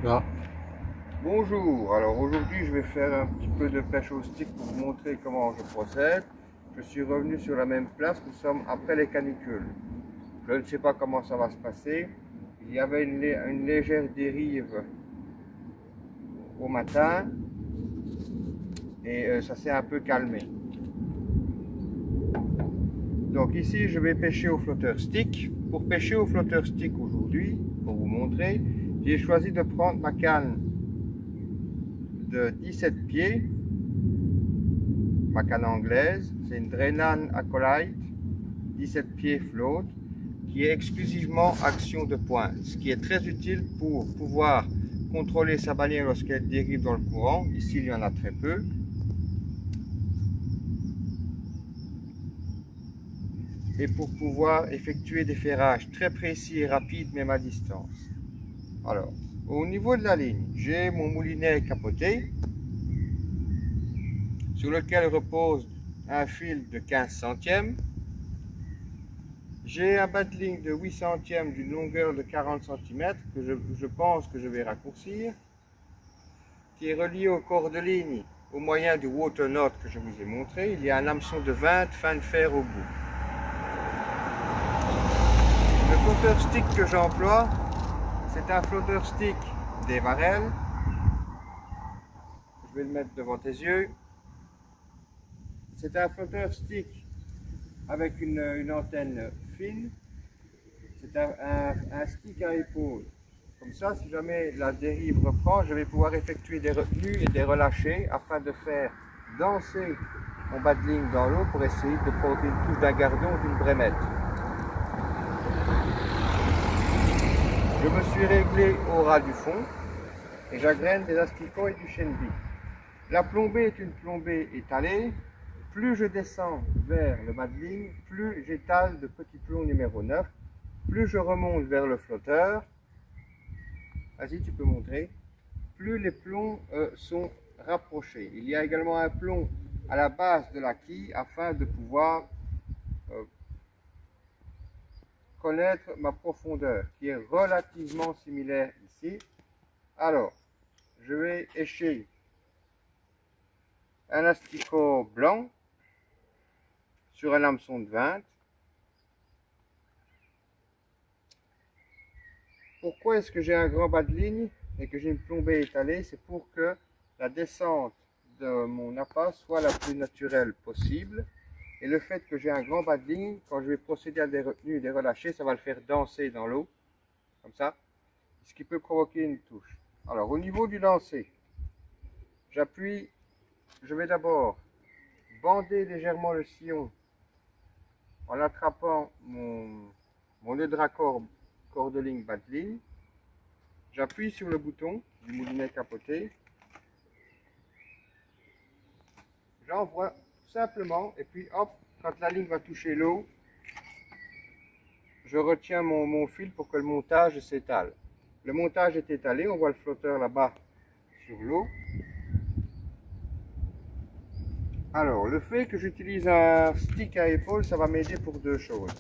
Là, Bonjour, alors aujourd'hui je vais faire un petit peu de pêche au stick pour vous montrer comment je procède. Je suis revenu sur la même place, nous sommes après les canicules. Je ne sais pas comment ça va se passer. Il y avait une légère dérive au matin et ça s'est un peu calmé. Donc ici je vais pêcher au flotteur stick. Pour pêcher au flotteur stick aujourd'hui, pour vous montrer, j'ai choisi de prendre ma canne de 17 pieds, ma canne anglaise, c'est une Drenan Acolyte 17 pieds float qui est exclusivement action de pointe, ce qui est très utile pour pouvoir contrôler sa bannière lorsqu'elle dérive dans le courant. Ici il y en a très peu. Et pour pouvoir effectuer des ferrages très précis et rapides même à distance. Alors, au niveau de la ligne, j'ai mon moulinet capoté sur lequel repose un fil de 15 centièmes. J'ai un bas de ligne de 8 centièmes d'une longueur de 40 cm que je pense que je vais raccourcir, qui est relié au corps de ligne au moyen du water knot que je vous ai montré. Il y a un hameçon de 20 fins de fer au bout. Le flotteur stick que j'emploie, c'est un flotteur stick des Varel. Je vais le mettre devant tes yeux. C'est un flotteur stick avec une antenne fine. C'est un stick à épaule. Comme ça, si jamais la dérive reprend, je vais pouvoir effectuer des retenues et des relâchés afin de faire danser mon bas de ligne dans l'eau pour essayer de provoquer une touche d'un gardon ou d'une brémette. Je me suis réglé au ras du fond et j'agrène des asticots et du chenvi. La plombée est une plombée étalée. Plus je descends vers le bas de ligne, plus j'étale de petits plombs numéro 9. Plus je remonte vers le flotteur, vas-y tu peux montrer, plus les plombs sont rapprochés. Il y a également un plomb à la base de la quille afin de pouvoir connaître ma profondeur qui est relativement similaire ici. Alors, je vais écher un asticot blanc sur un hameçon de 20. Pourquoi est-ce que j'ai un grand bas de ligne et que j'ai une plombée étalée? C'est pour que la descente de mon appât soit la plus naturelle possible. Et le fait que j'ai un grand bas de ligne, quand je vais procéder à des retenues et des relâchés, ça va le faire danser dans l'eau, comme ça, ce qui peut provoquer une touche. Alors, au niveau du lancer, j'appuie, je vais d'abord bander légèrement le sillon en attrapant mon nœud de raccord corps de ligne, bas de ligne. J'appuie sur le bouton du moulinet capoté. J'envoie simplement et puis hop, quand la ligne va toucher l'eau, je retiens mon fil pour que le montage s'étale. Le montage est étalé, on voit le flotteur là-bas sur l'eau. Alors, le fait que j'utilise un stick à épaule, ça va m'aider pour deux choses.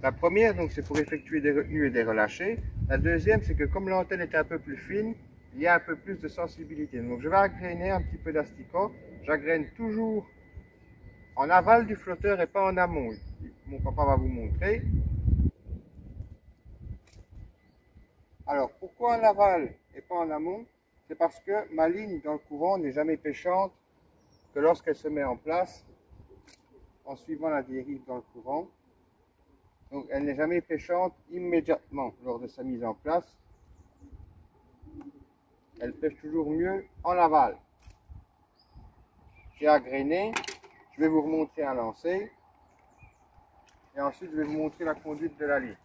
La première, donc, c'est pour effectuer des retenues et des relâchés. La deuxième, c'est que comme l'antenne est un peu plus fine, il y a un peu plus de sensibilité. Donc, je vais agréner un petit peu d'asticot. J'agrène toujours en aval du flotteur et pas en amont. Mon papa va vous montrer. Alors, pourquoi en aval et pas en amont? C'est parce que ma ligne dans le courant n'est jamais pêchante que lorsqu'elle se met en place en suivant la dérive dans le courant. Donc, elle n'est jamais pêchante immédiatement lors de sa mise en place. Elle pêche toujours mieux en aval. J'ai agrainé. Je vais vous remontrer un lancer. Et ensuite, je vais vous montrer la conduite de la ligne.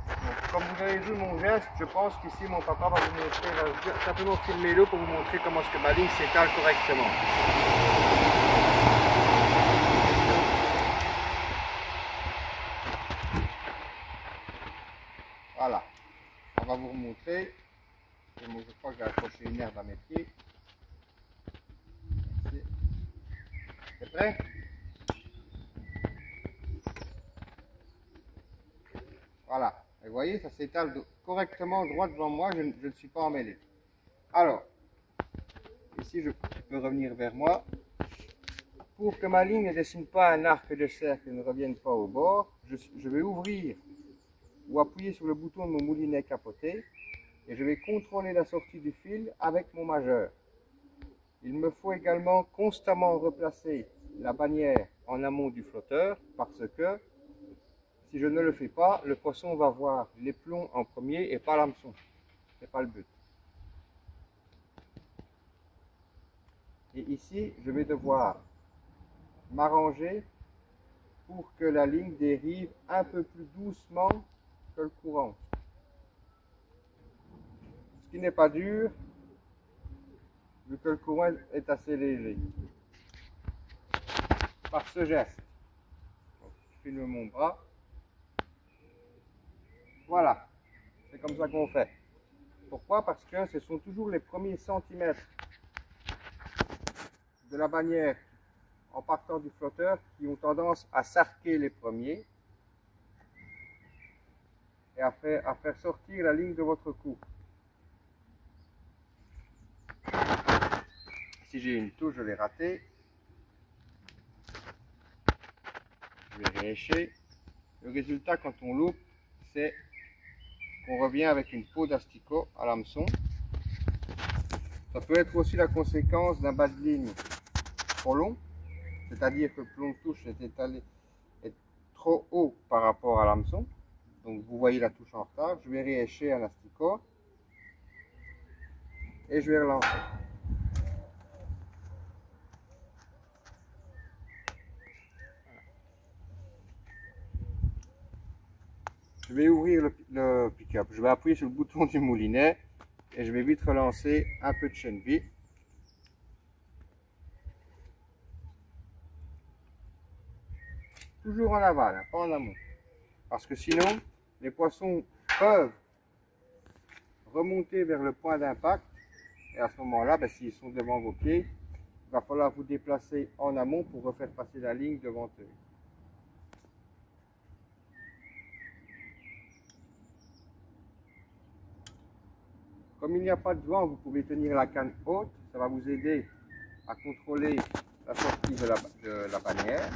Donc, comme vous avez vu mon geste, je pense qu'ici, mon papa va vous montrer, va simplement filmer l'eau pour vous montrer comment est-ce que ma ligne s'étale correctement. Voilà. On va vous remontrer. Et moi, je crois que j'ai accroché une herbe à mes pieds. C'est prêt? Voilà. Et vous voyez, ça s'étale correctement droit devant moi, je ne suis pas emmêlé. Alors, ici je peux revenir vers moi. Pour que ma ligne ne dessine pas un arc de cercle et ne revienne pas au bord, je vais ouvrir ou appuyer sur le bouton de mon moulinet capoté et je vais contrôler la sortie du fil avec mon majeur. Il me faut également constamment replacer la bannière en amont du flotteur parce que si je ne le fais pas, le poisson va voir les plombs en premier et pas l'hameçon. Ce n'est pas le but. Et ici, je vais devoir m'arranger pour que la ligne dérive un peu plus doucement que le courant. Ce qui n'est pas dur, vu que le courant est assez léger. Par ce geste, donc, je filme mon bras. Voilà, c'est comme ça qu'on fait. Pourquoi? Parce que ce sont toujours les premiers centimètres de la bannière en partant du flotteur qui ont tendance à s'arquer les premiers et à faire sortir la ligne de votre cou. Si j'ai une touche, je l'ai ratée. Je vais réécher. Le résultat quand on loupe, c'est qu'on revient avec une peau d'asticot à l'hameçon. Ça peut être aussi la conséquence d'un bas de ligne trop long, c'est-à-dire que le plomb de touche est trop haut par rapport à l'hameçon. Donc vous voyez la touche en retard. Je vais réécher un asticot et je vais relancer. Je vais ouvrir le pick-up. Je vais appuyer sur le bouton du moulinet et je vais vite relancer un peu de chaîne vide. Toujours en aval, hein, pas en amont. Parce que sinon, les poissons peuvent remonter vers le point d'impact. Et à ce moment-là, s'ils sont devant vos pieds, il va falloir vous déplacer en amont pour refaire passer la ligne devant eux. Comme il n'y a pas de vent, vous pouvez tenir la canne haute. Ça va vous aider à contrôler la sortie de la bannière,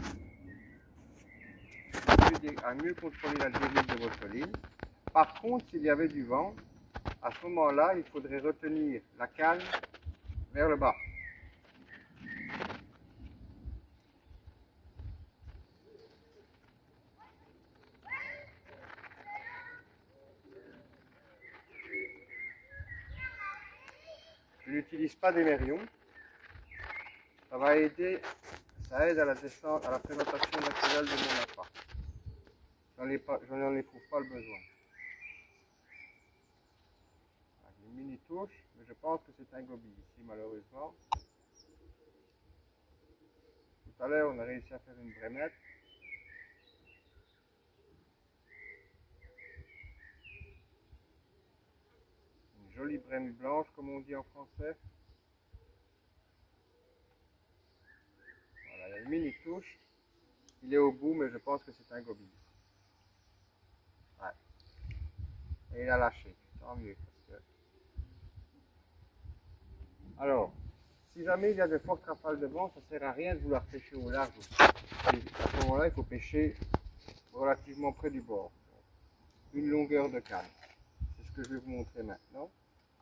à mieux contrôler la dérive de votre ligne. Par contre, s'il y avait du vent, à ce moment-là, il faudrait retenir la canne vers le bas. Je n'utilise pas d'émerion. Ça va aider, ça aide à la descente, à la présentation naturelle de mon appât. Je n'en éprouve pas le besoin. Une mini touche, mais je pense que c'est un gobi ici malheureusement. Tout à l'heure on a réussi à faire une brémette. Une jolie brème blanche comme on dit en français. Voilà, il y a une mini touche. Il est au bout mais je pense que c'est un gobi. Ouais. Et il a lâché, tant mieux. Alors, si jamais il y a de fortes rafales de vent, ça ne sert à rien de vouloir pêcher au large. À ce moment-là, il faut pêcher relativement près du bord. Une longueur de canne. C'est ce que je vais vous montrer maintenant.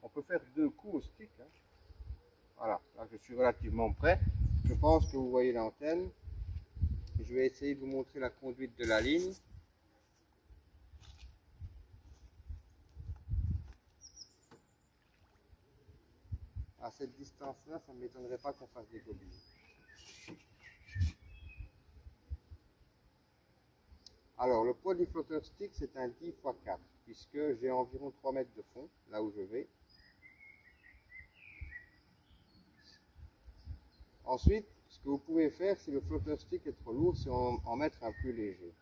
On peut faire 2 coups au stick. Hein. Voilà, là je suis relativement près. Je pense que vous voyez l'antenne. Je vais essayer de vous montrer la conduite de la ligne. À cette distance-là, ça ne m'étonnerait pas qu'on fasse des gobies. Alors, le poids du flotteur stick, c'est un 10 x 4, puisque j'ai environ 3 mètres de fond, là où je vais. Ensuite, ce que vous pouvez faire, si le flotteur stick est trop lourd, c'est en mettre un plus léger.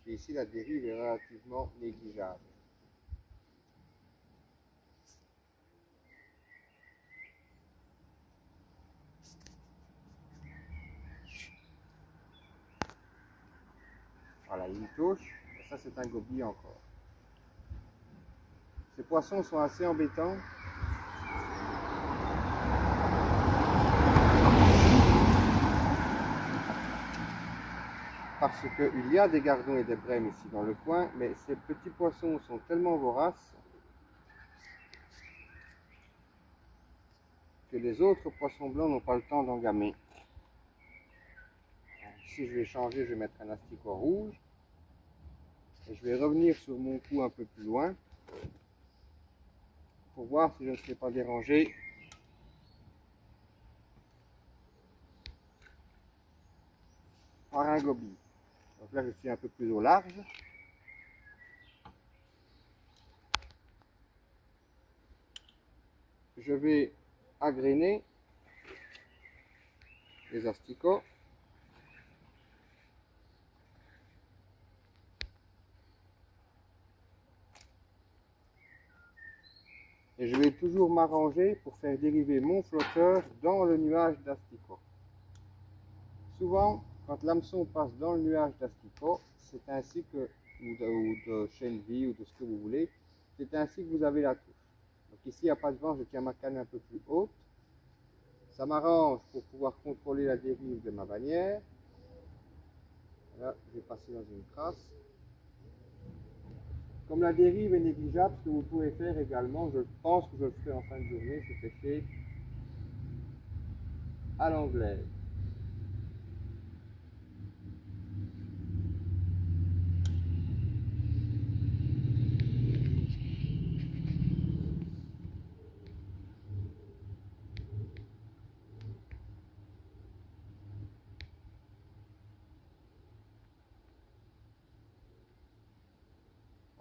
Puisque ici, la dérive est relativement négligeable. Voilà, une touche, et ça c'est un gobi encore. Ces poissons sont assez embêtants. Parce qu'il y a des gardons et des brèmes ici dans le coin, mais ces petits poissons sont tellement voraces que les autres poissons blancs n'ont pas le temps d'engamer. Ici je vais changer, je vais mettre un asticot rouge. Et je vais revenir sur mon coup un peu plus loin pour voir si je ne serai pas dérangé par un goby. Donc là je suis un peu plus au large. Je vais agréner les asticots. Et je vais toujours m'arranger pour faire dériver mon flotteur dans le nuage d'asticots. Souvent, quand l'hameçon passe dans le nuage d'asticots, c'est ainsi que, ou de chènevis ou de ce que vous voulez, c'est ainsi que vous avez la touche. Donc ici, il n'y a pas de vent, je tiens ma canne un peu plus haute. Ça m'arrange pour pouvoir contrôler la dérive de ma bannière. Là, je vais passer dans une trace. Comme la dérive est négligeable, ce que vous pouvez faire également, je pense que je le ferai en fin de journée, c'est pêcher à l'anglaise.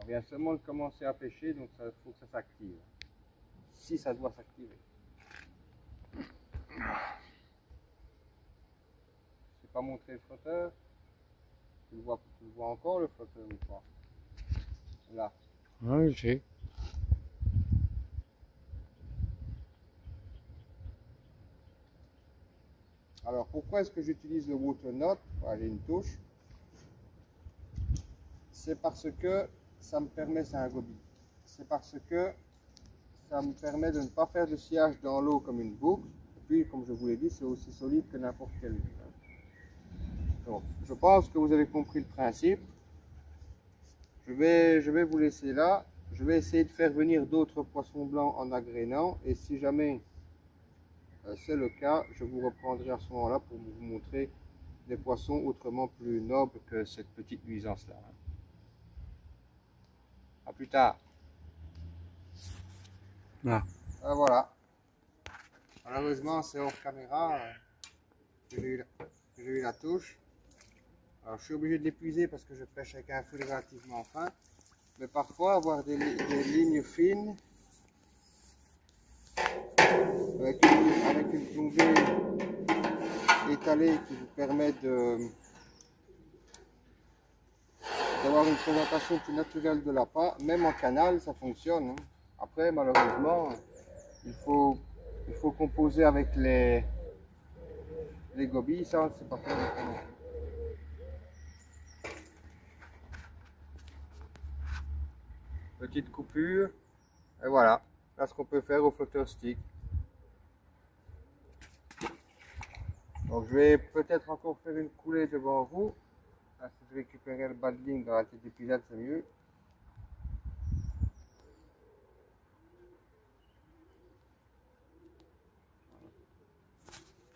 On vient seulement de commencer à pêcher, donc il faut que ça s'active. Si ça doit s'activer. Je n'ai pas montré le flotteur. Tu le vois encore le flotteur ou pas? Là. Oui, je sais. Alors pourquoi est-ce que j'utilise le water knot? J'ai une touche. C'est parce que ça me permet, c'est un goby. C'est parce que ça me permet de ne pas faire de sciage dans l'eau comme une boucle. Et puis, comme je vous l'ai dit, c'est aussi solide que n'importe quel huile. Donc, je pense que vous avez compris le principe. Je vais vous laisser là. Je vais essayer de faire venir d'autres poissons blancs en agrénant. Et si jamais c'est le cas, je vous reprendrai à ce moment-là pour vous montrer des poissons autrement plus nobles que cette petite nuisance-là. A plus tard. Ah. Voilà. Malheureusement, c'est hors caméra. J'ai eu la touche. Alors, je suis obligé de l'épuiser parce que je pêche avec un fil relativement fin. Mais parfois, avoir des lignes fines avec une plongée étalée qui vous permet d'avoir une présentation plus naturelle de l'appât, même en canal, ça fonctionne. Après, malheureusement, il faut composer avec les gobies, ça, c'est pas fait. Petite coupure, et voilà, là ce qu'on peut faire au flotteur stick. Donc je vais peut-être encore faire une coulée devant vous. Là, si je récupérais le bas de ligne dans la tête d'épisode, c'est mieux.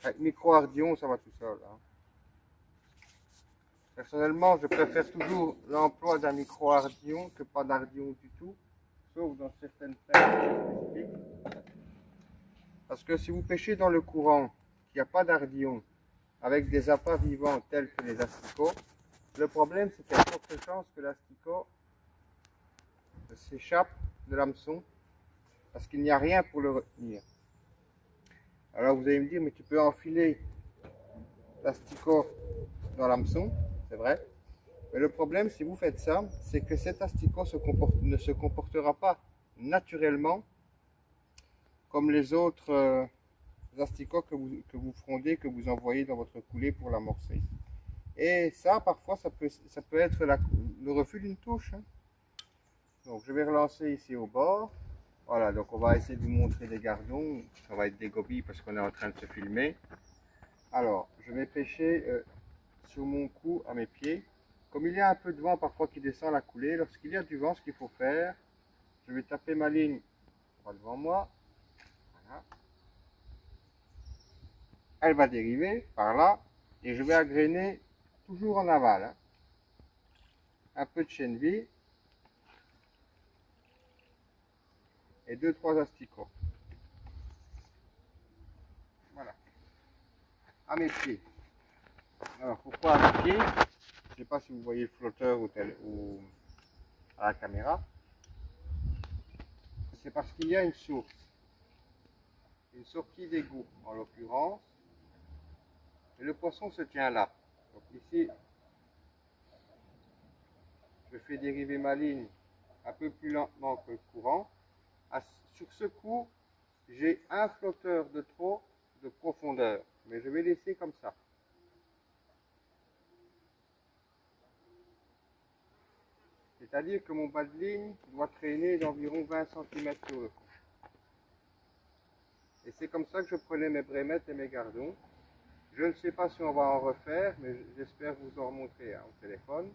Avec micro-ardillon, ça va tout seul. Hein. Personnellement, je préfère toujours l'emploi d'un micro-ardillon que pas d'ardillon du tout, sauf dans certaines pêches spécifiques. Parce que si vous pêchez dans le courant, qu'il n'y a pas d'ardillon, avec des appâts vivants tels que les asticots, le problème c'est qu'il y a de fortes chances que l'asticot s'échappe de l'hameçon, parce qu'il n'y a rien pour le retenir. Alors vous allez me dire, mais tu peux enfiler l'asticot dans l'hameçon, c'est vrai. Mais le problème, si vous faites ça, c'est que cet asticot ne se comportera pas naturellement comme les autres asticots que vous frondez, que vous envoyez dans votre coulée pour l'amorcer. Et ça, parfois, ça peut être le refus d'une touche. Hein. Donc je vais relancer ici au bord. Voilà, donc on va essayer de vous montrer des gardons. Ça va être des gobies parce qu'on est en train de se filmer. Alors, je vais pêcher sur mon cou à mes pieds. Comme il y a un peu de vent parfois qui descend la coulée, lorsqu'il y a du vent, ce qu'il faut faire, je vais taper ma ligne devant moi. Voilà. Elle va dériver par là et je vais agréner toujours en aval. Hein. Un peu de chènevis et 2-3 asticots. Voilà. À mes pieds. Alors pourquoi à mes pieds? Je ne sais pas si vous voyez le flotteur ou à la caméra. C'est parce qu'il y a une source. Une sortie d'égout en l'occurrence. Et le poisson se tient là. Donc ici, je fais dériver ma ligne un peu plus lentement que le courant. Sur ce coup, j'ai un flotteur de trop de profondeur, mais je vais laisser comme ça. C'est-à-dire que mon bas de ligne doit traîner d'environ 20 cm sur le fond. Et c'est comme ça que je prenais mes brémettes et mes gardons. Je ne sais pas si on va en refaire, mais j'espère vous en remontrer au téléphone.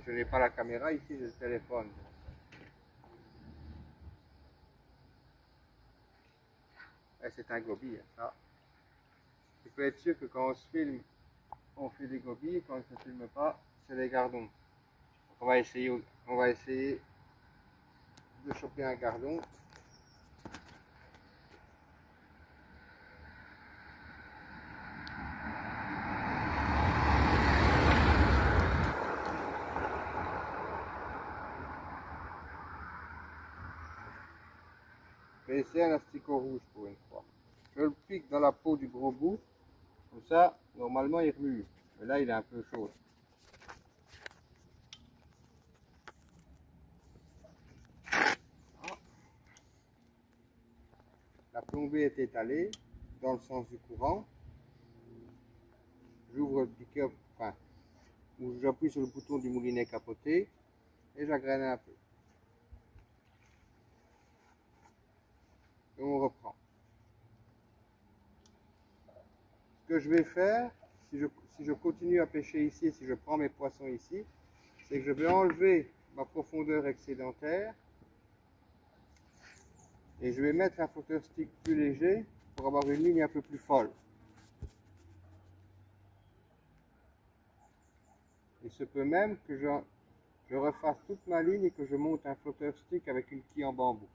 Je n'ai pas la caméra, ici j'ai le téléphone. C'est un goby, ça. Tu peux être sûr que quand on se filme, on fait des gobies, et quand on ne se filme pas, c'est des gardons. Donc on va essayer de choper un gardon. Je vais essayer un asticot rouge pour une fois. Je le pique dans la peau du gros bout, comme ça, normalement il remue. Mais là il est un peu chaud. La plombée est étalée dans le sens du courant. J'ouvre le pick-up, enfin, j'appuie sur le bouton du moulinet capoté et j'agrène un peu. Et on reprend. Ce que je vais faire, si je continue à pêcher ici, si je prends mes poissons ici, c'est que je vais enlever ma profondeur excédentaire et je vais mettre un flotteur stick plus léger pour avoir une ligne un peu plus folle. Il se peut même que je refasse toute ma ligne et que je monte un flotteur stick avec une quille en bambou.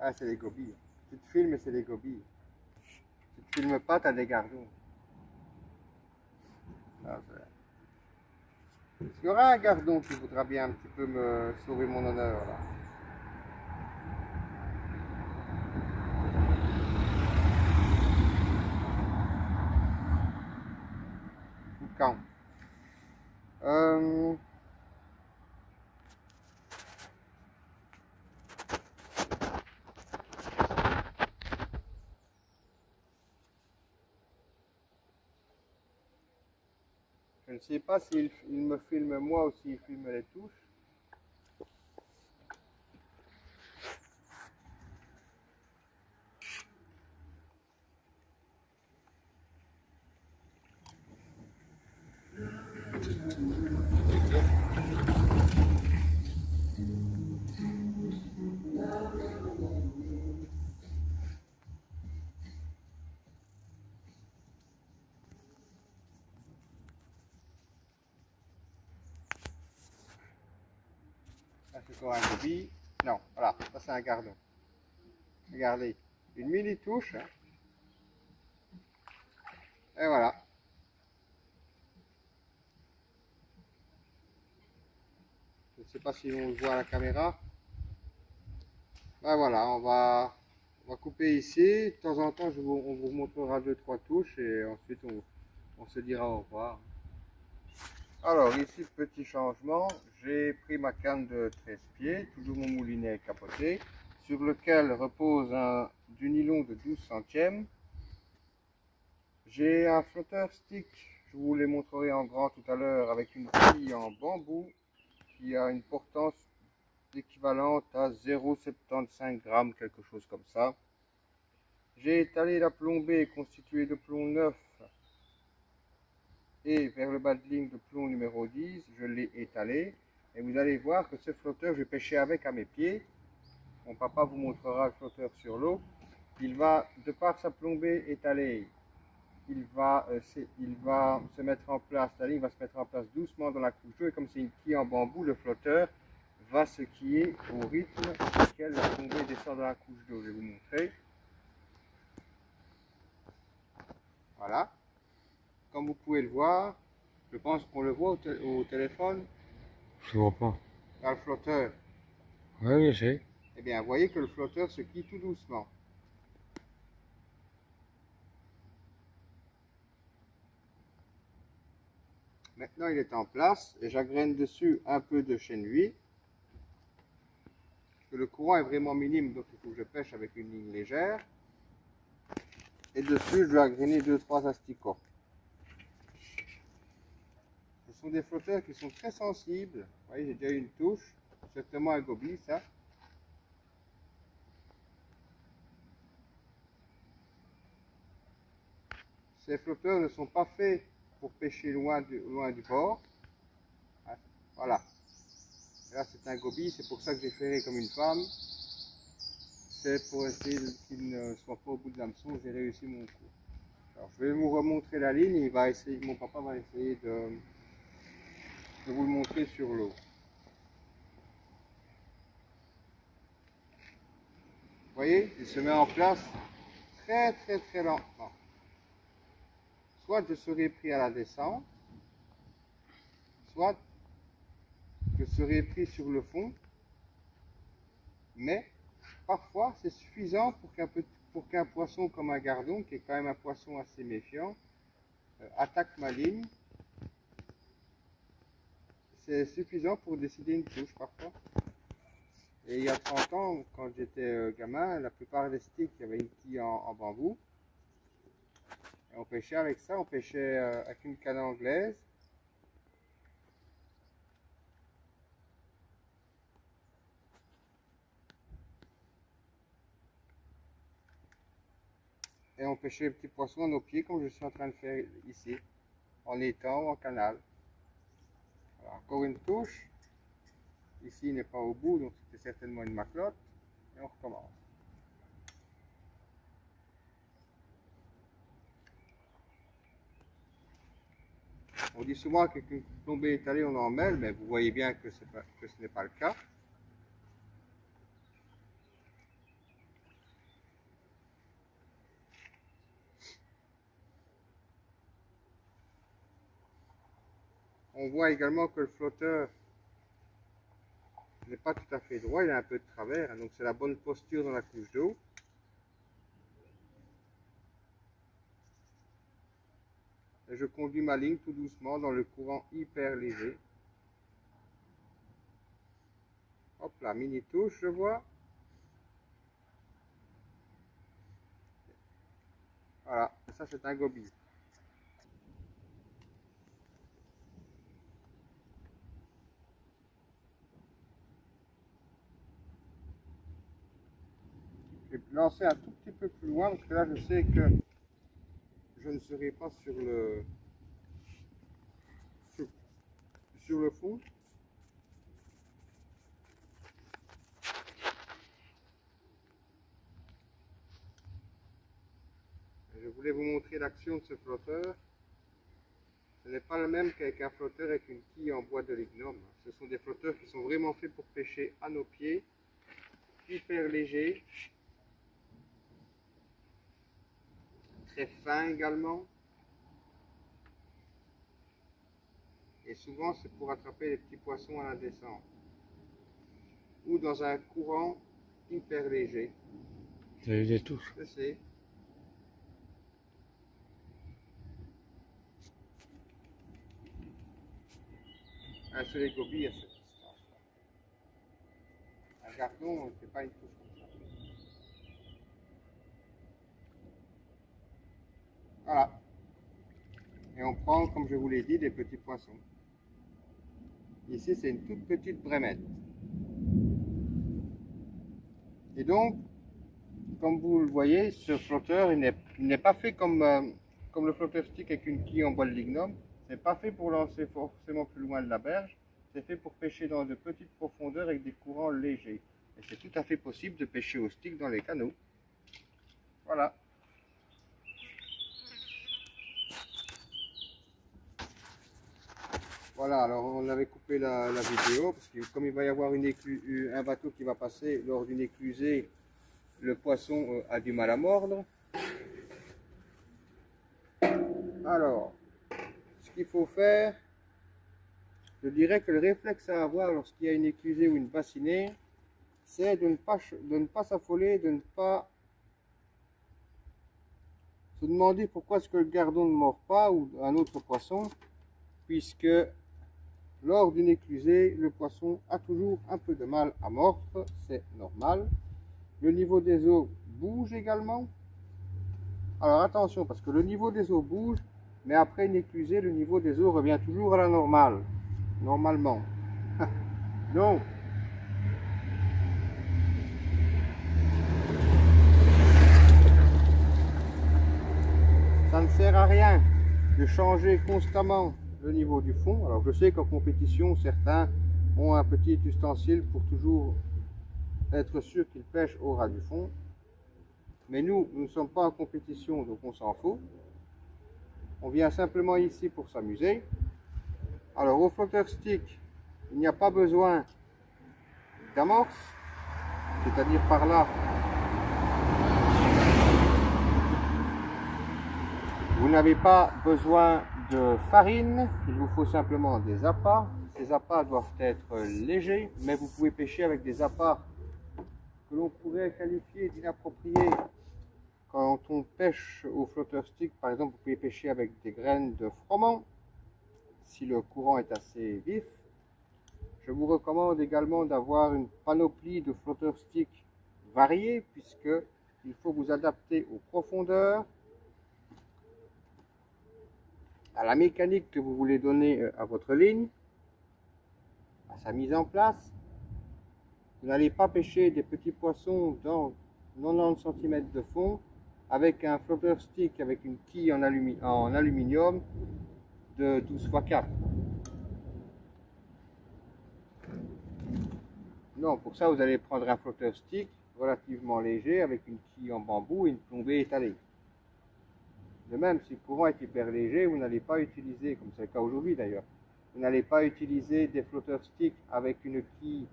Ah, c'est des gobies. Tu te filmes et c'est des gobies. Tu te filmes pas, t'as des gardons. Ah, il y aura un gardon qui voudra bien un petit peu me sauver mon honneur là. Quand je ne sais pas s'il me filme moi ou s'il filme les touches. Là c'est encore un goby. Non, voilà, ça c'est un gardon. Regardez, une mini touche. Hein. Et voilà. Je ne sais pas si on le voit à la caméra. Ben voilà, on va couper ici. De temps en temps, on vous montrera 2-3 touches et ensuite on se dira au revoir. Alors ici, petit changement, j'ai pris ma canne de 13 pieds, toujours mon moulinet capoté, sur lequel repose du nylon de 12 centièmes. J'ai un flotteur stick, je vous les montrerai en grand tout à l'heure, avec une quille en bambou qui a une portance équivalente à 0,75 g, quelque chose comme ça. J'ai étalé la plombée constituée de plomb 9 et vers le bas de ligne de plomb numéro 10, je l'ai étalé. Et vous allez voir que ce flotteur, je vais pêcher avec à mes pieds. Mon papa vous montrera le flotteur sur l'eau. Il va, de par sa plombée étalée, il va se mettre en place, la ligne va se mettre en place doucement dans la couche d'eau. Et comme c'est une quille en bambou, le flotteur va se quiller au rythme auquel la plombée descend dans la couche d'eau. Je vais vous montrer. Voilà. Comme vous pouvez le voir, je pense qu'on le voit au téléphone. Je vois pas. Dans le flotteur. Oui, je sais. Eh bien, vous voyez que le flotteur se quille tout doucement. Maintenant, il est en place et j'agrène dessus un peu de chènevis. Le courant est vraiment minime, donc il faut que je pêche avec une ligne légère. Et dessus, je vais agréner 2-3 asticots. Ce sont des flotteurs qui sont très sensibles. Vous voyez, j'ai déjà une touche, certainement un goby, ça. Ces flotteurs ne sont pas faits pour pêcher loin du bord. Voilà. Là, c'est un goby, c'est pour ça que j'ai ferré comme une femme. C'est pour essayer qu'il ne soit pas au bout de l'hameçon, j'ai réussi mon coup. Alors, je vais vous remontrer la ligne, il va essayer, mon papa va essayer de vous le montrer sur l'eau. Vous voyez, il se met en place très lentement. Soit je serai pris à la descente, soit je serai pris sur le fond, mais parfois c'est suffisant pour qu'un poisson comme un gardon, qui est quand même un poisson assez méfiant, attaque ma ligne. C'est suffisant pour décider une touche parfois. Et il y a 30 ans, quand j'étais gamin, la plupart des sticks, il y avait une quille en bambou. Et on pêchait avec ça, on pêchait avec une canne anglaise. Et on pêchait les petits poissons à nos pieds, comme je suis en train de faire ici, en étang ou en canal. Alors, encore une touche. Ici, il n'est pas au bout, donc c'était certainement une maclotte. Et on recommence. On dit souvent qu'avec une plombée étalée, on en mêle, mais vous voyez bien que ce n'est pas le cas. On voit également que le flotteur n'est pas tout à fait droit, il a un peu de travers, donc c'est la bonne posture dans la couche d'eau. Et je conduis ma ligne tout doucement dans le courant hyper léger. Hop là, mini touche, je vois. Voilà, ça c'est un goby. Je vais lancer un tout petit peu plus loin parce que là je sais que je ne serai pas sur le fond. Je voulais vous montrer l'action de ce flotteur. Ce n'est pas le même qu'avec un flotteur avec une quille en bois de lignum. Ce sont des flotteurs qui sont vraiment faits pour pêcher à nos pieds, hyper légers, très fins également. Et souvent c'est pour attraper les petits poissons à la descente. Ou dans un courant hyper léger. T'as eu des touches. Je sais. un seul égobie à cette distance. Un gardon, on ne fait pas une touche comme ça. Voilà. Et on prend, comme je vous l'ai dit, des petits poissons. Ici, c'est une toute petite brémette. Et donc, comme vous le voyez, ce flotteur, il n'est pas fait comme le flotteur stick avec une quille en bois de lignum. Ce n'est pas fait pour lancer forcément plus loin de la berge. C'est fait pour pêcher dans de petites profondeurs avec des courants légers. Et c'est tout à fait possible de pêcher au stick dans les canaux. Voilà. Voilà, alors on avait coupé la vidéo parce que comme il va y avoir un bateau qui va passer lors d'une éclusée, le poisson a du mal à mordre. Alors, ce qu'il faut faire, je dirais que le réflexe à avoir lorsqu'il y a une éclusée ou une bassinée, c'est de ne pas s'affoler, de ne pas se demander pourquoi est-ce que le gardon ne mord pas ou un autre poisson, puisque lors d'une éclusée, le poisson a toujours un peu de mal à mordre, c'est normal. Le niveau des eaux bouge également. Alors attention, parce que le niveau des eaux bouge, mais après une éclusée, le niveau des eaux revient toujours à la normale, normalement. Donc, ça ne sert à rien de changer constamment le niveau du fond. Alors je sais qu'en compétition, certains ont un petit ustensile pour toujours être sûr qu'ils pêchent au ras du fond. Mais nous ne sommes pas en compétition, donc on s'en fout. On vient simplement ici pour s'amuser. Alors au flotteur stick, il n'y a pas besoin d'amorce, c'est-à-dire par là. Vous n'avez pas besoin de farine, il vous faut simplement des appâts. Ces appâts doivent être légers, mais vous pouvez pêcher avec des appâts que l'on pourrait qualifier d'inappropriés. Quand on pêche au flotteur stick, par exemple, vous pouvez pêcher avec des graines de froment, si le courant est assez vif. Je vous recommande également d'avoir une panoplie de flotteur stick variée, puisque il faut vous adapter aux profondeurs, à la mécanique que vous voulez donner à votre ligne, à sa mise en place. Vous n'allez pas pêcher des petits poissons dans 90 cm de fond avec un flotteur stick avec une quille en aluminium de 12 x 4. Non, pour ça vous allez prendre un flotteur stick relativement léger avec une quille en bambou et une plombée étalée. De même, si le courant est hyper léger, vous n'allez pas utiliser, comme c'est le cas aujourd'hui d'ailleurs, vous n'allez pas utiliser des flotteurs stick avec une quille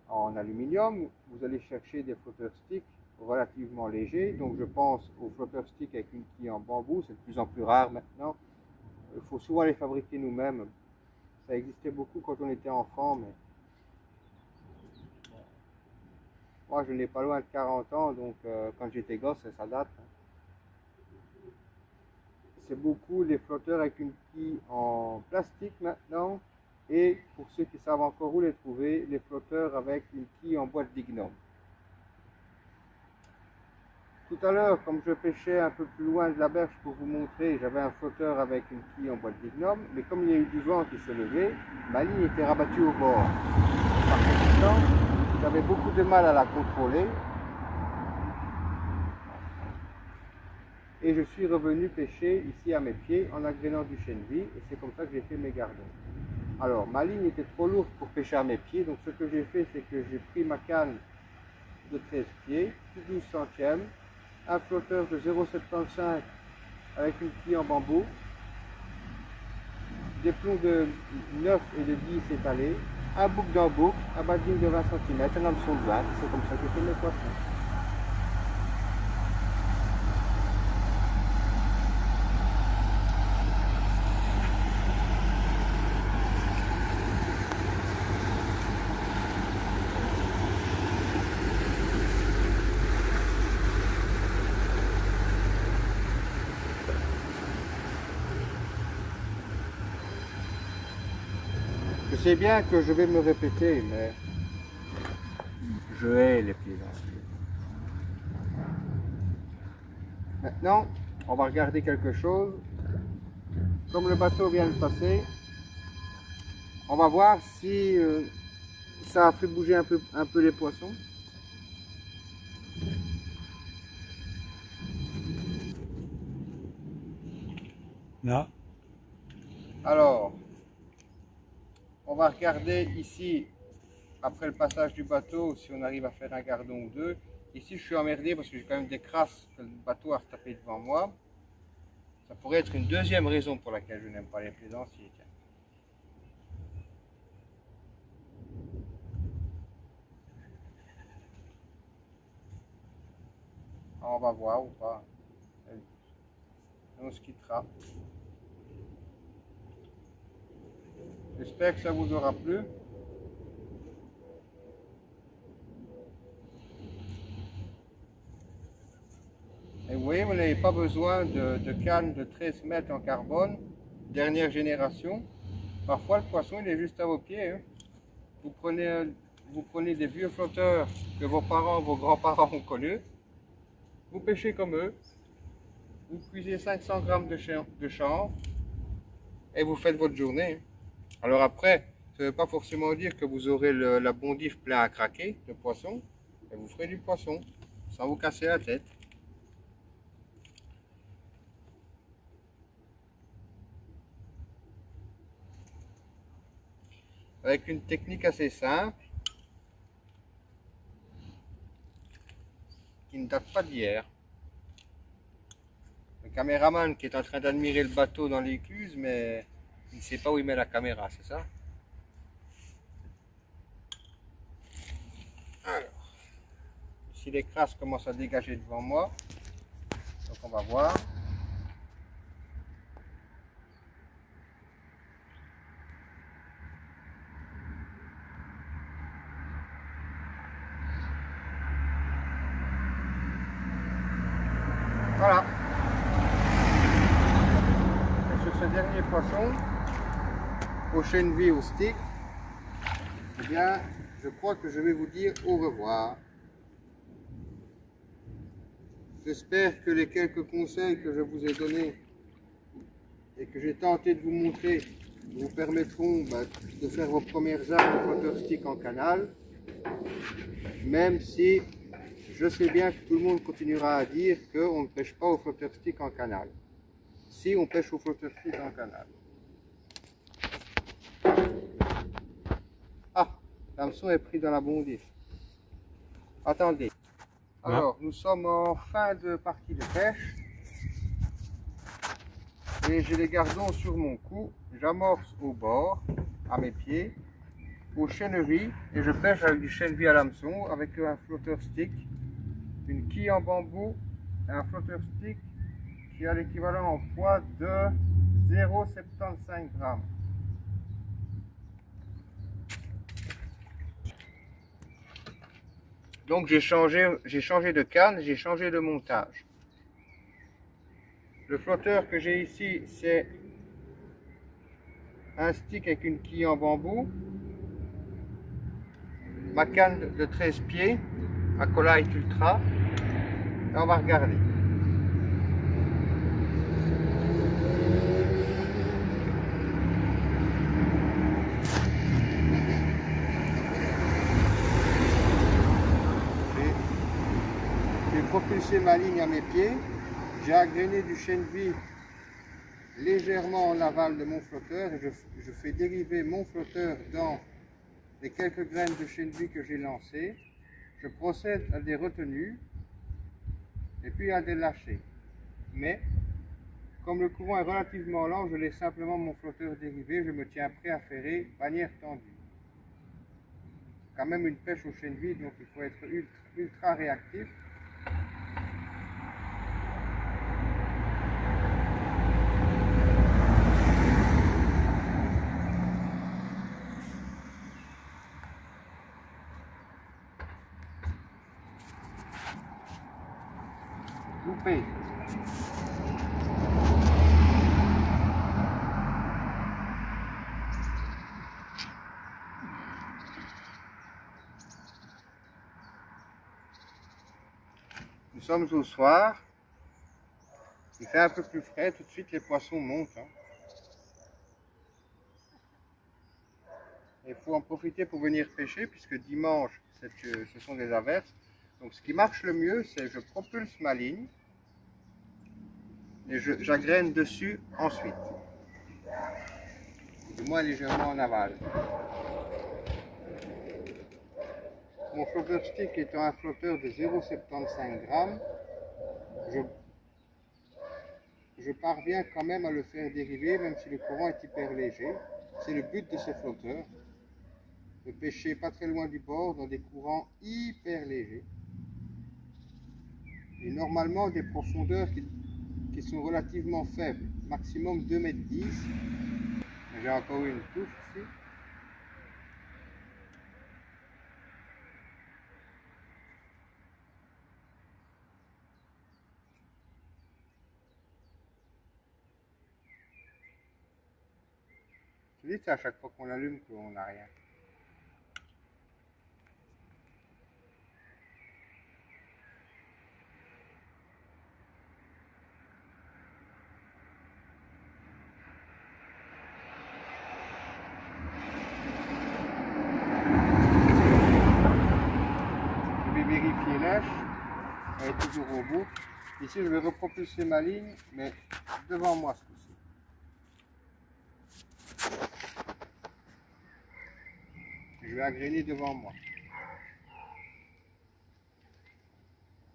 en aluminium, vous allez chercher des flotteurs stick relativement légers. Donc je pense aux flotteurs stick avec une quille en bambou, c'est de plus en plus rare maintenant. Il faut souvent les fabriquer nous-mêmes. Ça existait beaucoup quand on était enfant, mais moi je n'ai pas loin de 40 ans, donc quand j'étais gosse, ça date. C'est beaucoup les flotteurs avec une quille en plastique maintenant, et pour ceux qui savent encore où les trouver, les flotteurs avec une quille en bois de lignum. Tout à l'heure, comme je pêchais un peu plus loin de la berge pour vous montrer, j'avais un flotteur avec une quille en bois de lignum, mais comme il y a eu du vent qui s'est levé, ma ligne était rabattue au bord. Par conséquent, j'avais beaucoup de mal à la contrôler. Et je suis revenu pêcher ici à mes pieds en agrénant du chènevis, et c'est comme ça que j'ai fait mes gardons. Alors ma ligne était trop lourde pour pêcher à mes pieds, donc ce que j'ai fait, c'est que j'ai pris ma canne de 13 pieds, 12 centièmes, un flotteur de 0,75 avec une quille en bambou, des plombs de 9 et de 10 étalés, un bouc dans bouc, un bading de 20 cm, un hameçon de 20, c'est comme ça que j'ai fait mes poissons. Je sais bien que je vais me répéter, mais je hais les plaisanciers. Maintenant, on va regarder quelque chose. Comme le bateau vient de passer, on va voir si ça a fait bouger un peu les poissons. Là. Alors, on va regarder ici, après le passage du bateau, si on arrive à faire un gardon ou deux. Ici, je suis emmerdé parce que j'ai quand même des crasses que le bateau a retapé devant moi. Ça pourrait être une deuxième raison pour laquelle je n'aime pas les plaisanciers. On va voir ou pas. On se quittera. J'espère que ça vous aura plu. Et vous voyez, vous n'avez pas besoin de canne de 13 mètres en carbone, dernière génération. Parfois, le poisson, il est juste à vos pieds. Hein. Vous prenez des vieux flotteurs que vos parents, vos grands-parents ont connus. Vous pêchez comme eux. Vous cuisez 500 grammes de chanvre et vous faites votre journée. Alors après, ça ne veut pas forcément dire que vous aurez la bondif plein à craquer de poisson. Et vous ferez du poisson sans vous casser la tête. Avec une technique assez simple, qui ne date pas d'hier. Le caméraman qui est en train d'admirer le bateau dans l'écluse, mais il ne sait pas où il met la caméra, c'est ça? Alors, ici les crasses commencent à dégager devant moi, donc on va voir. Voilà. Et sur ce dernier poisson, au chènevis au stick, eh bien, je crois que je vais vous dire au revoir. J'espère que les quelques conseils que je vous ai donnés et que j'ai tenté de vous montrer vous permettront de faire vos premières armes de flotteur stick en canal, même si je sais bien que tout le monde continuera à dire qu'on ne pêche pas au flotteur stick en canal. Si, on pêche au flotteur stick en canal. Ah, l'hameçon est pris dans la bondif. Attendez. Alors, nous sommes en fin de partie de pêche. Et j'ai les gardons sur mon cou. J'amorce au bord, à mes pieds, au chènevis. Et je pêche avec du chènevis à l'hameçon, avec un flotteur stick, une quille en bambou, et un flotteur stick qui a l'équivalent en poids de 0,75 grammes. Donc j'ai changé de canne, j'ai changé de montage. Le flotteur que j'ai ici, c'est un stick avec une quille en bambou. Ma canne de 13 pieds, Acolite Ultra. Et on va regarder. J'ai propulsé ma ligne à mes pieds. J'ai agrainé du chènevis légèrement en aval de mon flotteur et je fais dériver mon flotteur dans les quelques graines de chènevis que j'ai lancées. Je procède à des retenues et puis à des lâchers. Mais comme le courant est relativement lent, je laisse simplement mon flotteur dériver, je me tiens prêt à ferrer, bannière tendue. C'est quand même une pêche au chènevis, donc il faut être ultra réactif. Loupé. Nous sommes au soir. Il fait un peu plus frais, tout de suite les poissons montent. Hein. Il faut en profiter pour venir pêcher puisque dimanche, ce sont des averses. Donc ce qui marche le mieux, c'est que je propulse ma ligne et j'agraine dessus ensuite. Du moins légèrement en aval. Mon flotteur stick étant un flotteur de 0,75 g, je parviens quand même à le faire dériver même si le courant est hyper léger. C'est le but de ces flotteurs, de pêcher pas très loin du bord dans des courants hyper légers. Et normalement des profondeurs qui sont relativement faibles, maximum 2,10 m. J'ai encore une touche ici. Je dis, c'est à chaque fois qu'on l'allume qu'on n'a rien. Je vais vérifier l'âche. Elle est toujours au bout. Ici, je vais repropulser ma ligne, mais devant moi ce coup-ci. Je vais agréner devant moi.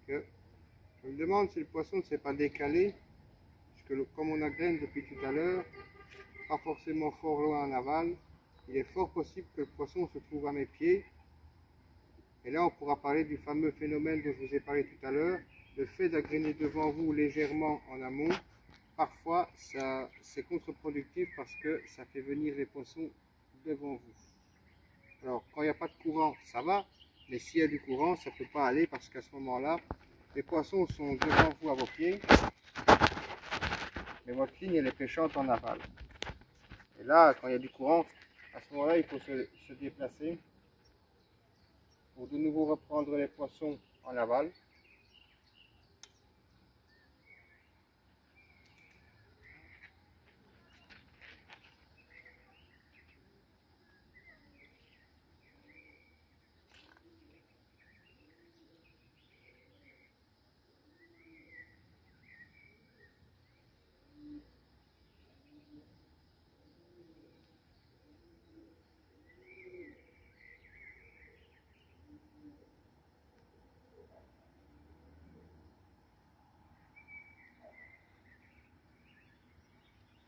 Je me demande si le poisson ne s'est pas décalé, puisque comme on agrène depuis tout à l'heure, pas forcément fort loin en aval, il est fort possible que le poisson se trouve à mes pieds. Et là, on pourra parler du fameux phénomène dont je vous ai parlé tout à l'heure, le fait d'agréner devant vous légèrement en amont. Parfois, c'est contre-productif parce que ça fait venir les poissons devant vous. Alors, quand il n'y a pas de courant, ça va, mais s'il y a du courant, ça ne peut pas aller parce qu'à ce moment-là, les poissons sont devant vous à vos pieds, mais votre ligne, elle est pêchante en aval. Et là, quand il y a du courant, à ce moment-là, il faut se déplacer pour de nouveau reprendre les poissons en aval.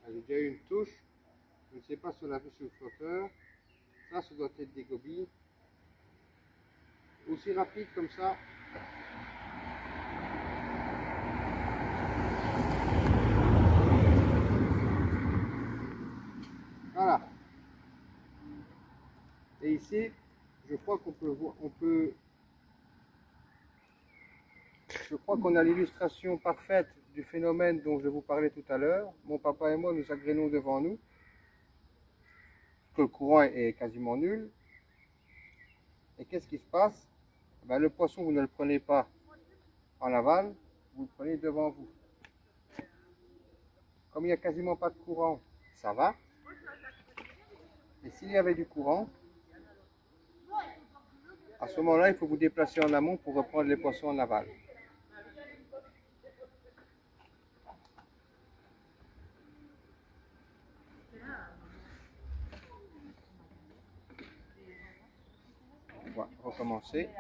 J'ai déjà eu une touche, je ne sais pas si on l'a vu sur le flotteur, ça doit être des gobies. Aussi rapide comme ça. Voilà. Et ici, je crois qu'on peut voir, je crois qu'on a l'illustration parfaite du phénomène dont je vous parlais tout à l'heure. Mon papa et moi, nous agrénons devant nous, que le courant est quasiment nul. Et qu'est-ce qui se passe? Ben, le poisson, vous ne le prenez pas en aval, vous le prenez devant vous. Comme il n'y a quasiment pas de courant, ça va. Et s'il y avait du courant, à ce moment-là, il faut vous déplacer en amont pour reprendre les poissons en aval. On va recommencer.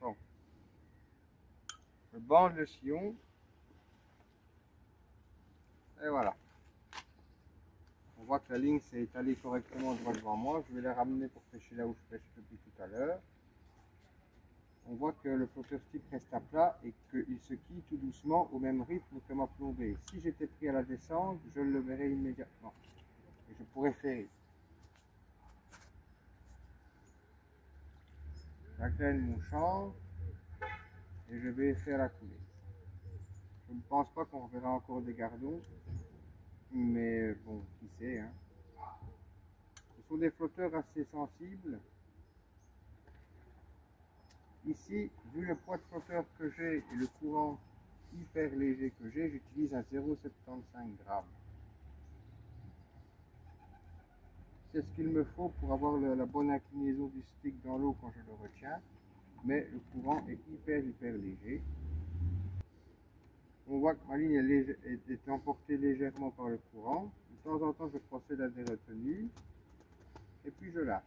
Bon. Je bande le sillon. Et voilà. On voit que la ligne s'est étalée correctement droit devant moi. Je vais la ramener pour pêcher là où je pêche depuis tout à l'heure. On voit que le flotteur stick reste à plat et qu'il se quille tout doucement au même rythme que ma plombée. Si j'étais pris à la descente, je le verrais immédiatement. Et je pourrais faire. J'agrène mon chanvre et je vais faire la coulée. Je ne pense pas qu'on verra encore des gardons, mais bon, qui sait, hein. Ce sont des flotteurs assez sensibles. Ici, vu le poids de flotteur que j'ai et le courant hyper léger que j'ai, j'utilise un 0,75 g. C'est ce qu'il me faut pour avoir la bonne inclinaison du stick dans l'eau quand je le retiens, mais le courant est hyper léger. On voit que ma ligne est emportée légèrement par le courant. De temps en temps, je procède à des retenues et puis je lâche.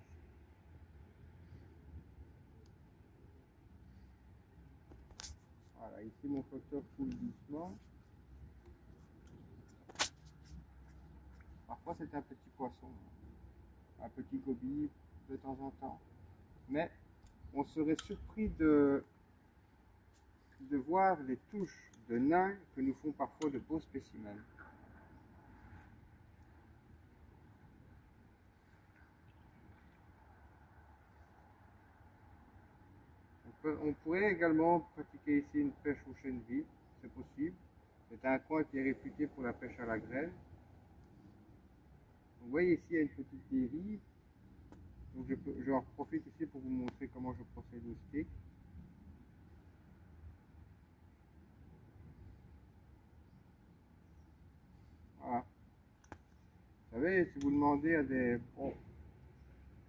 Voilà, ici mon flotteur coule doucement. Parfois c'est un petit poisson, un petit gobie de temps en temps. Mais on serait surpris de voir les touches de nains que nous font parfois de beaux spécimens. On pourrait également pratiquer ici une pêche au chenille, c'est possible. C'est un coin qui est réputé pour la pêche à la graine. Vous voyez ici, il y a une petite dérive. Donc j'en profite ici pour vous montrer comment je procède au stick. Voilà. Vous savez, si vous demandez à des... Bon,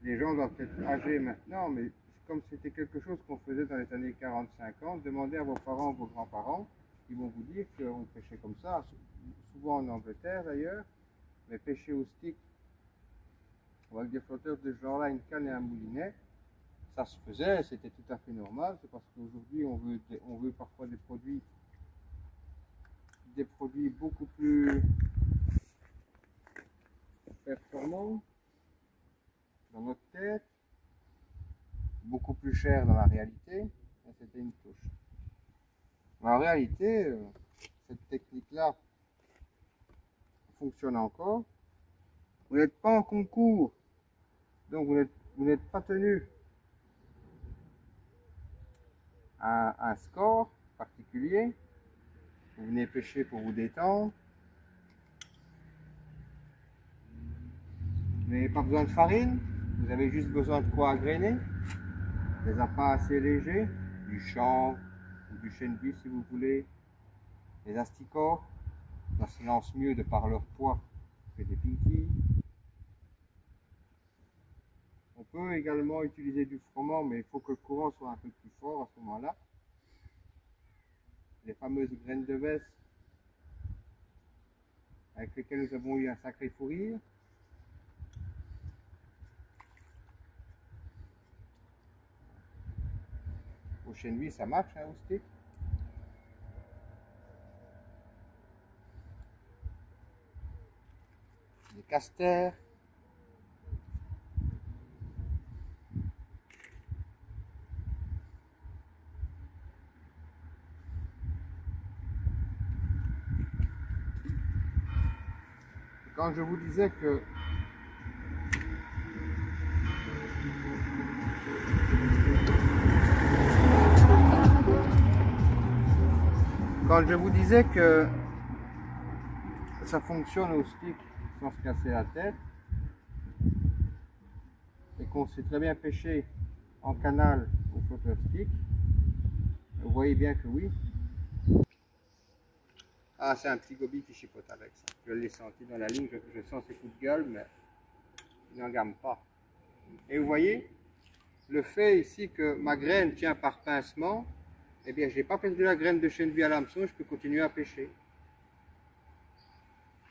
les gens doivent être âgés maintenant, mais comme c'était quelque chose qu'on faisait dans les années 40-50, demandez à vos parents ou vos grands-parents, ils vont vous dire qu'on pêchait comme ça, souvent en Angleterre d'ailleurs, mais pêcher au stick, ou avec des flotteurs de ce genre-là, une canne et un moulinet, ça se faisait, c'était tout à fait normal. C'est parce qu'aujourd'hui on veut parfois des produits beaucoup plus performants dans notre tête, beaucoup plus chers dans la réalité, et c'était une touche. Mais en réalité, cette technique-là fonctionne encore. Vous n'êtes pas en concours, donc vous n'êtes pas tenu à un score particulier. Vous venez pêcher pour vous détendre. Vous n'avez pas besoin de farine, vous avez juste besoin de quoi grainer. Des appâts assez légers, du chanvre ou du chènevis si vous voulez, des asticots, ça se lance mieux de par leur poids que des pinkies. On peut également utiliser du froment, mais il faut que le courant soit un peu plus fort à ce moment-là. Les fameuses graines de veste avec lesquelles nous avons eu un sacré fou rire. Au chenille, ça marche, hein, au stick. Des casters. Quand je vous disais que ça fonctionne au stick sans se casser la tête et qu'on sait très bien pêcher en canal au flotteur stick, vous voyez bien que oui. Ah, c'est un petit gobie qui chipote avec ça. Je l'ai senti dans la ligne, je sens ses coups de gueule, mais il n'en gamme pas. Et vous voyez, le fait ici que ma graine tient par pincement, eh bien, je n'ai pas perdu la graine de chènevis à l'hameçon, je peux continuer à pêcher.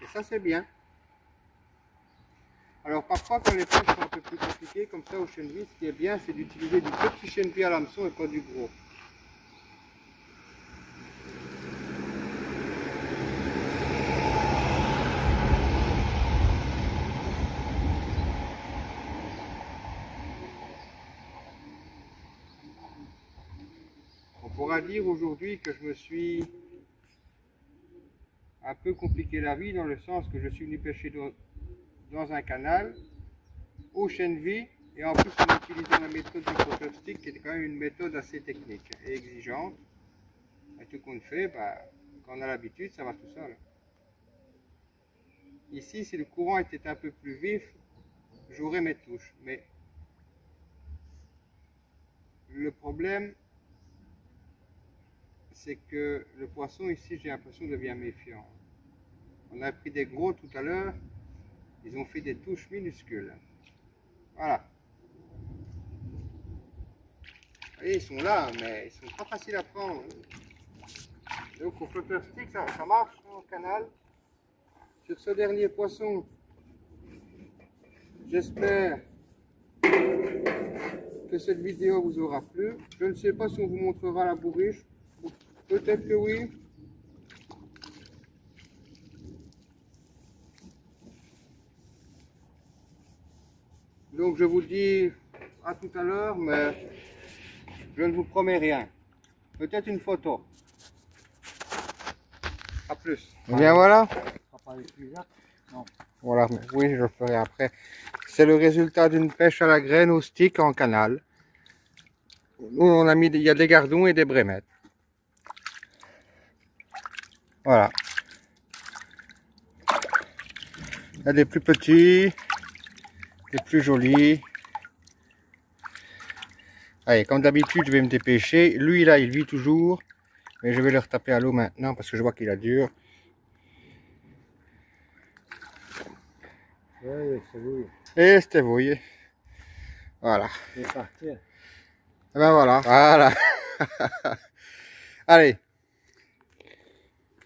Et ça, c'est bien. Alors, parfois, quand les pêches sont un peu plus compliquées, comme ça au chènevis, ce qui est bien, c'est d'utiliser du petit chènevis à l'hameçon et pas du gros. On pourra dire aujourd'hui que je me suis un peu compliqué la vie dans le sens que je suis venu pêcher dans un canal, au chènevis, et en plus en utilisant la méthode du flotteur stick qui était quand même une méthode assez technique et exigeante. Et tout qu'on fait, quand on a l'habitude, ça va tout seul. Ici, si le courant était un peu plus vif, j'aurais mes touches. Mais le problème, c'est que le poisson ici, j'ai l'impression, devient méfiant. On a pris des gros tout à l'heure, ils ont fait des touches minuscules. Voilà. Vous voyez, ils sont là, mais ils sont pas faciles à prendre. Donc au flotteur stick, ça marche au canal. Sur ce dernier poisson, j'espère que cette vidéo vous aura plu. Je ne sais pas si on vous montrera la bourriche. Peut-être que oui. Donc je vous dis à tout à l'heure, mais je ne vous promets rien. Peut-être une photo. A plus. Et bien voilà. Voilà, oui, je le ferai après. C'est le résultat d'une pêche à la graine au stick en canal. Nous, on a mis, il y a des gardons et des brémettes. Voilà. Il y a des plus petits, des plus jolis. Allez, comme d'habitude, je vais me dépêcher. Lui, là, il vit toujours. Mais je vais le retaper à l'eau maintenant parce que je vois qu'il a dur. Oui, c'est oui. Et c'était vouillé. Voilà. C'est parti. Et ben voilà. Voilà. Allez.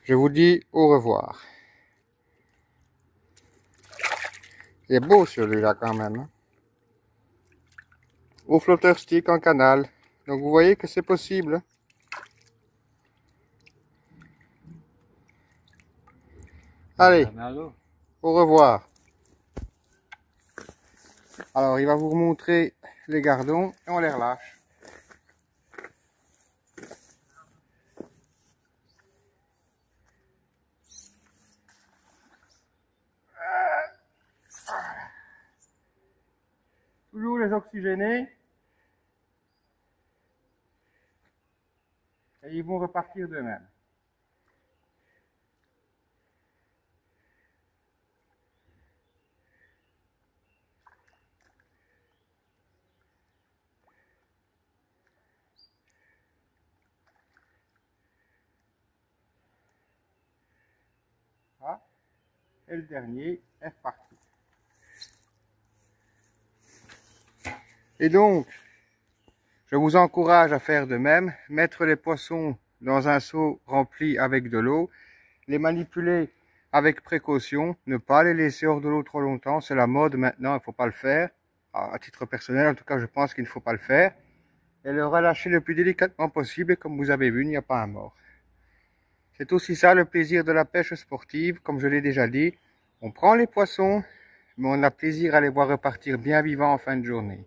Je vous dis au revoir. Il est beau celui-là quand même. Hein. Au flotteur stick en canal. Donc vous voyez que c'est possible. Allez, au revoir. Alors il va vous remontrer les gardons et on les relâche. Toujours les oxygéner. Et ils vont repartir d'eux-mêmes. Ah. Et le dernier est reparti. Et donc, je vous encourage à faire de même, mettre les poissons dans un seau rempli avec de l'eau, les manipuler avec précaution, ne pas les laisser hors de l'eau trop longtemps, c'est la mode maintenant, il ne faut pas le faire. À titre personnel, en tout cas, je pense qu'il ne faut pas le faire. Et le relâcher le plus délicatement possible, et comme vous avez vu, il n'y a pas un mort. C'est aussi ça le plaisir de la pêche sportive, comme je l'ai déjà dit. On prend les poissons, mais on a plaisir à les voir repartir bien vivants en fin de journée.